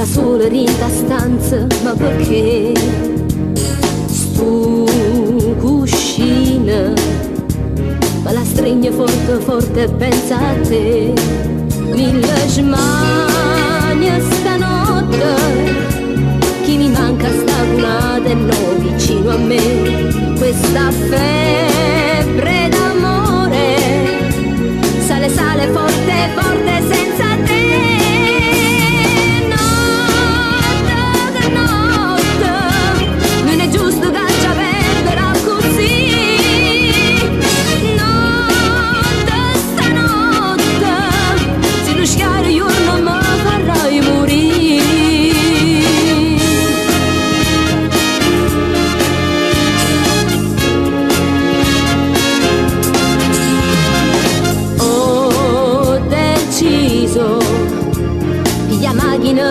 Sola in ta stanza, ma perché sto cuscina ma la stringe forte forte e pensa a te. Mille smanie stanotte, chi mi manca sta lunata e no vicino a me. Questa febbre d'amore sale sale forte forte senza te.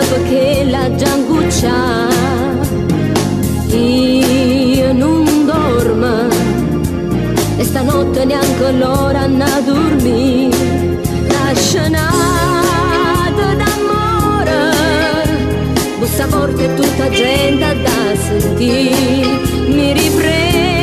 Perché la gianguccia io non dormo e stanotte neanche l'ora a dormire. La scenata d'amore bussa forte e tutta gente da sentire. Mi riprende